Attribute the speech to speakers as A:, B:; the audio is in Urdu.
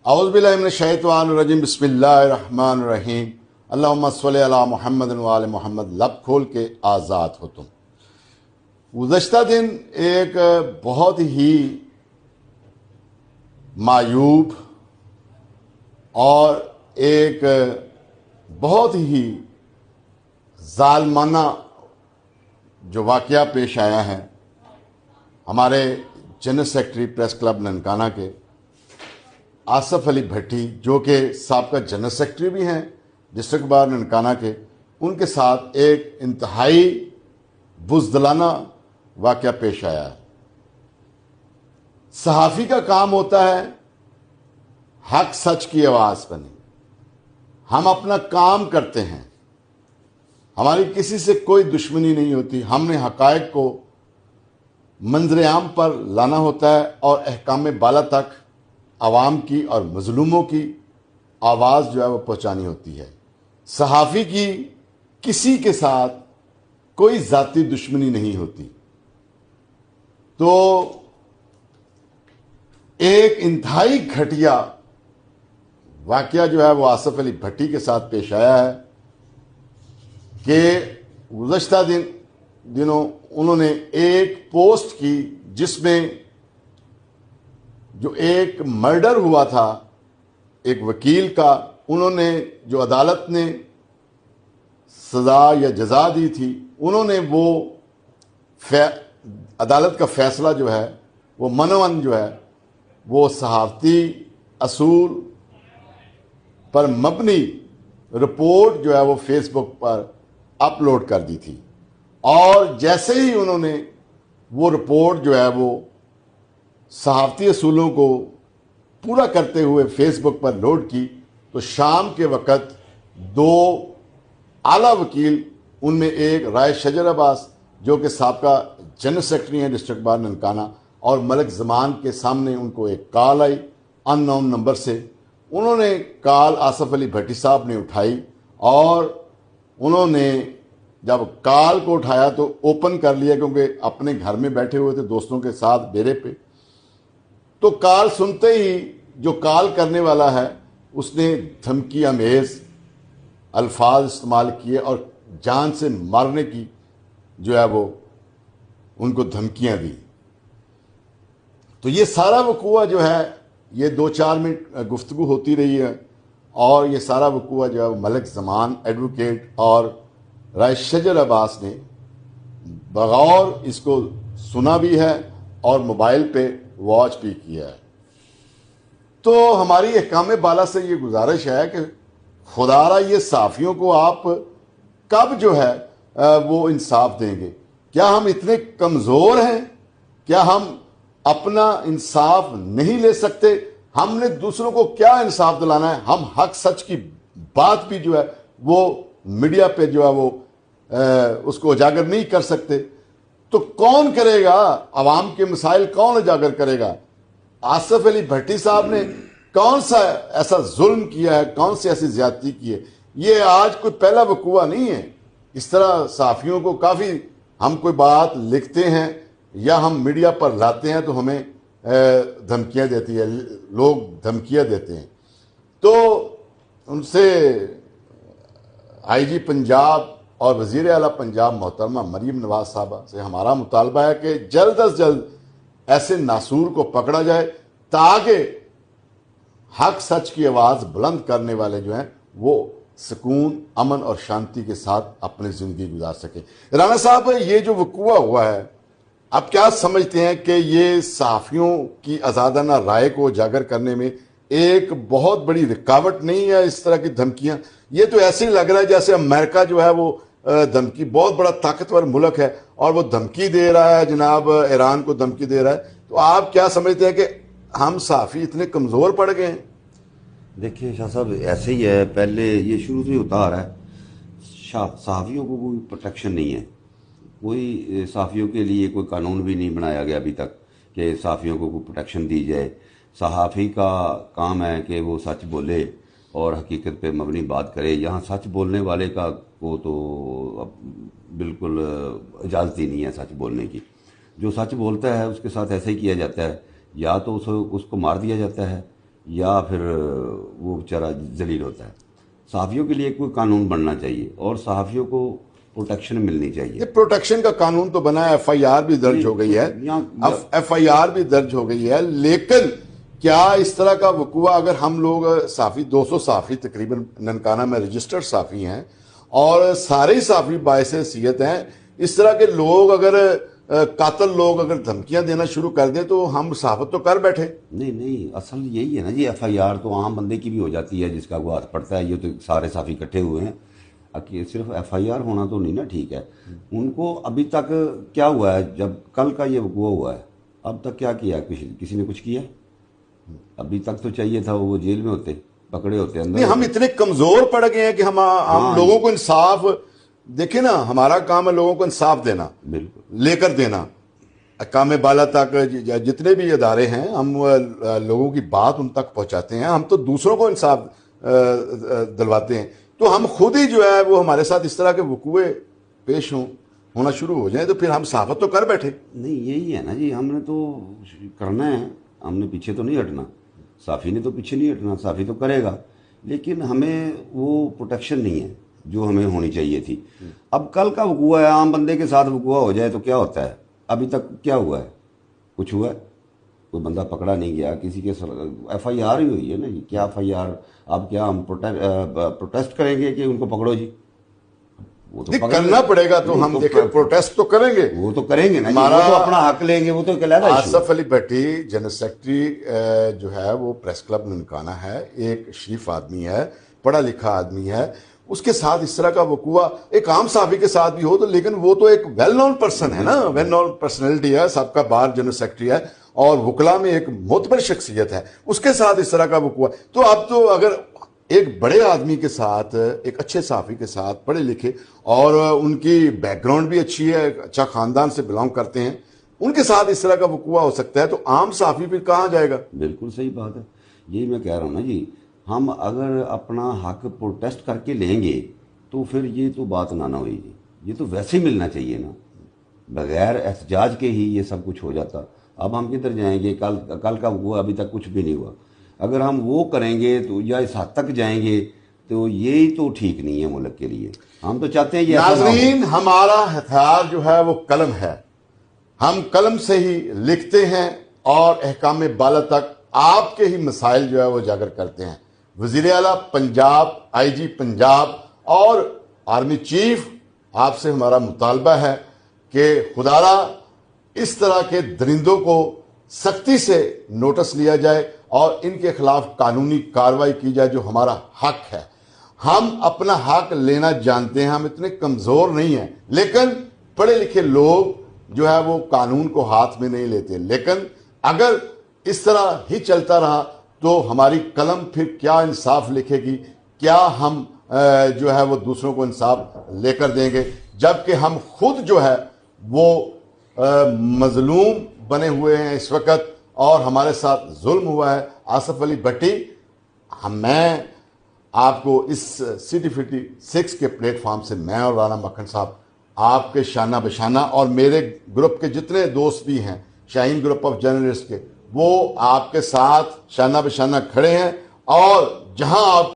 A: اعوذ باللہ من الشیطان الرجیم، بسم اللہ الرحمن الرحیم، اللہم صلی علی محمد و آل محمد۔ لب کھول کے آزاد ہو تم۔ گزشتہ دن ایک بہت ہی معیوب اور ایک بہت ہی ظالمانہ جو واقعہ پیش آیا ہے ہمارے general secretary press club Nankana کے آصف علی بھٹی، جو کہ سابقہ جنرل سیکرٹری بھی ہیں ڈسٹرکٹ بار ننکانہ کے، ان کے ساتھ ایک انتہائی بزدلانہ واقعہ پیش آیا ہے۔ صحافی کا کام ہوتا ہے حق سچ کی آواز بنی۔ ہم اپنا کام کرتے ہیں، ہماری کسی سے کوئی دشمنی نہیں ہوتی، ہم نے حقائق کو منظر عام پر لانا ہوتا ہے اور احکام بالا تک عوام کی اور مظلوموں کی آواز جو ہے وہ پہنچانی ہوتی ہے۔ صحافی کی کسی کے ساتھ کوئی ذاتی دشمنی نہیں ہوتی۔ تو ایک انتہائی گھٹیا واقعہ جو ہے وہ آصف علی بھٹی کے ساتھ پیش آیا ہے کہ گزشتہ دنوں انہوں نے ایک پوسٹ کی جس میں جو ایک مرڈر ہوا تھا ایک وکیل کا، انہوں نے جو عدالت نے سزا یا جزا دی تھی، انہوں نے وہ عدالت کا فیصلہ جو ہے وہ منون جو ہے وہ صحافتی اصول پر مبنی رپورٹ جو ہے وہ فیس بک پر اپلوڈ کر دی تھی، اور جیسے ہی انہوں نے وہ رپورٹ جو ہے وہ صحافتی اصولوں کو پورا کرتے ہوئے فیس بک پر لوڈ کی تو شام کے وقت دو اعلیٰ وکیل، ان میں ایک رائے شجر عباس جو کہ سابقہ جنرل سیکرٹری ہیں ڈسٹرکٹ بار ننکانہ، اور ملک زمان کے سامنے ان کو ایک کال آئی ان نون نمبر سے۔ انہوں نے کال آصف علی بھٹی صاحب نے اٹھائی، اور انہوں نے جب کال کو اٹھایا تو اوپن کر لیا کیونکہ اپنے گھر میں بیٹھے ہوئے تھے دوستوں کے ساتھ ڈیرے پہ۔ تو کال سنتے ہی جو کال کرنے والا ہے اس نے دھمکی آمیز الفاظ استعمال کیے اور جان سے مارنے کی جو ہے وہ ان کو دھمکیاں دی۔ تو یہ سارا وقوعہ جو ہے یہ 2-4 منٹ گفتگو ہوتی رہی ہے، اور یہ سارا وقوعہ جو ہے وہ ملک زمان ایڈوکیٹ اور رائے شجر عباس نے بغور اس کو سنا بھی ہے اور موبائل پہ واچ بھی کیا ہے۔ تو ہماری احکام بالا سے یہ گزارش ہے کہ خدا را یہ صحافیوں کو آپ کب جو ہے وہ انصاف دیں گے؟ کیا ہم اتنے کمزور ہیں؟ کیا ہم اپنا انصاف نہیں لے سکتے؟ ہم نے دوسروں کو کیا انصاف دلانا ہے؟ ہم حق سچ کی بات بھی جو ہے وہ میڈیا پہ جو ہے وہ اس کو اجاگر نہیں کر سکتے، تو کون کرے گا؟ عوام کے مسائل کون اجاگر کرے گا؟ آصف علی بھٹی صاحب نے کون سا ایسا ظلم کیا ہے، کون سی ایسی زیادتی کی ہے؟ یہ آج کوئی پہلا وقوعہ نہیں ہے۔ اس طرح صحافیوں کو کافی ہم کوئی بات لکھتے ہیں یا ہم میڈیا پر لاتے ہیں تو ہمیں دھمکیاں دیتی ہے، لوگ دھمکیاں دیتے ہیں۔ تو ان سے آئی جی پنجاب اور وزیر اعلیٰ پنجاب محترمہ مریم نواز صاحبہ سے ہمارا مطالبہ ہے کہ جلد از جلد ایسے ناسور کو پکڑا جائے تاکہ حق سچ کی آواز بلند کرنے والے جو ہیں وہ سکون، امن اور شانتی کے ساتھ اپنی زندگی گزار سکیں۔ رانا صاحب، یہ جو وقوع ہوا ہے، آپ کیا سمجھتے ہیں کہ یہ صحافیوں کی آزادانہ رائے کو اجاگر کرنے میں ایک بہت بڑی رکاوٹ نہیں ہے؟ اس طرح کی دھمکیاں، یہ تو ایسے ہی لگ رہا ہے جیسے امریکہ جو ہے وہ دھمکی، بہت بڑا طاقتور ملک ہے اور وہ دھمکی دے رہا ہے، جناب ایران کو دھمکی دے رہا ہے۔ تو آپ کیا سمجھتے ہیں کہ ہم صحافی اتنے کمزور پڑ گئے ہیں؟
B: دیکھیں شاہ صاحب، ایسے ہی ہے، پہلے یہ شروع سے ہی ہوتا آ رہا ہے، صحافیوں کو کوئی پروٹیکشن نہیں ہے، کوئی صحافیوں کے لیے کوئی قانون بھی نہیں بنایا گیا ابھی تک کہ صحافیوں کو کوئی پروٹیکشن دی جائے۔ صحافی کا کام ہے کہ وہ سچ بولے اور حقیقت پہ مبنی بات کرے۔ یہاں سچ بولنے والے کا کو تو بالکل اجازت ہی نہیں ہے سچ بولنے کی۔ جو سچ بولتا ہے اس کے ساتھ ایسے ہی کیا جاتا ہے، یا تو اس کو مار دیا جاتا ہے یا پھر وہ بیچارہ ذلیل ہوتا ہے. صحافیوں کے لیے کوئی قانون بننا چاہیے اور صحافیوں کو پروٹیکشن ملنی چاہیے.
A: یہ پروٹیکشن کا قانون تو بنا ہے, ایف آئی آر بھی درج ہو گئی ہے, ایف آئی آر بھی درج ہو گئی ہے, لیکن کیا اس طرح کا وقوع اگر ہم لوگ صحافی 200 صحافی تقریباً ننکانہ میں رجسٹرڈ صحافی ہیں اور سارے صحافی باعث حیثیت ہیں, اس طرح کے لوگ اگر قاتل لوگ اگر دھمکیاں دینا شروع کر دیں تو ہم صحافت تو کر بیٹھے.
B: نہیں اصل یہی ہے نا جی, ایف آئی آر تو عام بندے کی بھی ہو جاتی ہے جس کا وہ ہاتھ پڑتا ہے. یہ تو سارے صحافی اکٹھے ہوئے ہیں, صرف ایف آئی آر ہونا تو نہیں نا ٹھیک ہے. ان کو ابھی تک کیا ہوا ہے, جب کل کا یہ وقوع ہوا ہے اب تک کیا کیا, کسی نے کچھ کیا؟ ابھی تک تو چاہیے تھا وہ جیل میں ہوتے, پکڑے ہوتے اندر.
A: نہیں, ہم اتنے کمزور پڑ گئے ہیں کہ ہم لوگوں کو انصاف دیکھیں نا, ہمارا کام ہے لوگوں کو انصاف دینا,
B: بالکل
A: لے کر دینا احکام بالا تک. جتنے بھی ادارے ہیں ہم لوگوں کی بات ان تک پہنچاتے ہیں, ہم تو دوسروں کو انصاف دلواتے ہیں. تو ہم خود ہی جو ہے وہ ہمارے ساتھ اس طرح کے وقوع پیش ہونا شروع ہو جائیں تو پھر ہم صحافت تو کر بیٹھے.
B: نہیں یہی ہے نا جی, ہم نے تو کرنا ہے, ہم نے پیچھے تو نہیں ہٹنا. صحافی نے تو پیچھے نہیں ہٹنا, صحافی تو کرے گا, لیکن ہمیں وہ پروٹیکشن نہیں ہے جو ہمیں ہونی چاہیے تھی. اب کل کا وقوع ہے, عام بندے کے ساتھ وقوع ہو جائے تو کیا ہوتا ہے؟ ابھی تک کیا ہوا ہے؟ کچھ ہوا ہے؟ کوئی بندہ پکڑا نہیں گیا, کسی کے ایف آئی آر ہی ہوئی ہے نا جی. کیا ایف آئی آر؟ اب کیا ہم پروٹیسٹ کریں گے کہ ان کو پکڑو جی؟ وہ تو
A: کرنا پڑے گا, تو ہم دیکھیں پروٹیسٹ تو کریں گے,
B: وہ تو کریں گے نا, وہ تو اپنا حق لیں گے, وہ تو علیحدہ ایشو ہے.
A: آصف علی بھٹی جنرل سیکرٹری جو ہے وہ پریس کلب ننکانہ ہے, ایک شریف آدمی ہے, پڑھا لکھا آدمی ہے. اس کے ساتھ اس طرح کا وقوع ایک عام صحافی کے ساتھ بھی ہو تو, لیکن وہ تو ایک ویل نون پرسن ہے نا, ویل نون پرسنالٹی ہے, سابقہ بار جنرل سیکرٹری ہے اور وکلا میں ایک معتبر شخصیت ہے, اس کے ساتھ اس طرح کا وقوع. تو اب تو اگر ایک بڑے آدمی کے ساتھ, ایک اچھے صحافی کے ساتھ, پڑھے لکھے اور ان کی بیک گراؤنڈ بھی اچھی ہے, اچھا خاندان سے بلانگ کرتے ہیں, ان کے ساتھ اس طرح کا وقوع ہو سکتا ہے, تو عام صحافی پھر کہاں جائے گا؟
B: بالکل صحیح بات ہے, یہی میں کہہ رہا ہوں نا جی. ہم اگر اپنا حق پروٹیسٹ کر کے لیں گے تو پھر یہ تو بات نہ ہوئی جی. یہ تو ویسے ہی ملنا چاہیے نا, بغیر احتجاج کے ہی یہ سب کچھ ہو جاتا. اب ہم کدھر جائیں گے؟ کل کا وقوع ابھی تک کچھ بھی نہیں ہوا. اگر ہم وہ کریں گے تو یا اس حد تک جائیں گے تو یہی تو ٹھیک نہیں ہے ملک کے لیے. ہم تو چاہتے ہیں یہ
A: ناظرین, ہمارا ہتھیار جو ہے وہ قلم ہے, ہم قلم سے ہی لکھتے ہیں اور احکام بالا تک آپ کے ہی مسائل جو ہے وہ اجاگر کرتے ہیں. وزیر اعلیٰ پنجاب, آئی جی پنجاب اور آرمی چیف, آپ سے ہمارا مطالبہ ہے کہ خدارا اس طرح کے درندوں کو سختی سے نوٹس لیا جائے اور ان کے خلاف قانونی کارروائی کی جائے, جو ہمارا حق ہے. ہم اپنا حق لینا جانتے ہیں, ہم اتنے کمزور نہیں ہیں, لیکن پڑھے لکھے لوگ جو ہے وہ قانون کو ہاتھ میں نہیں لیتے. لیکن اگر اس طرح ہی چلتا رہا تو ہماری قلم پھر کیا انصاف لکھے گی, کیا ہم جو ہے وہ دوسروں کو انصاف لے کر دیں گے, جبکہ ہم خود جو ہے وہ مظلوم بنے ہوئے ہیں اس وقت اور ہمارے ساتھ ظلم ہوا ہے. آصف علی بھٹی, میں آپ کو اس CT56 کے پلیٹ فارم سے, میں اور رانا مکھن صاحب آپ کے شانہ بشانہ, اور میرے گروپ کے جتنے دوست بھی ہیں شاہین گروپ آف جرنلسٹ کے, وہ آپ کے ساتھ شانہ بشانہ کھڑے ہیں, اور جہاں آپ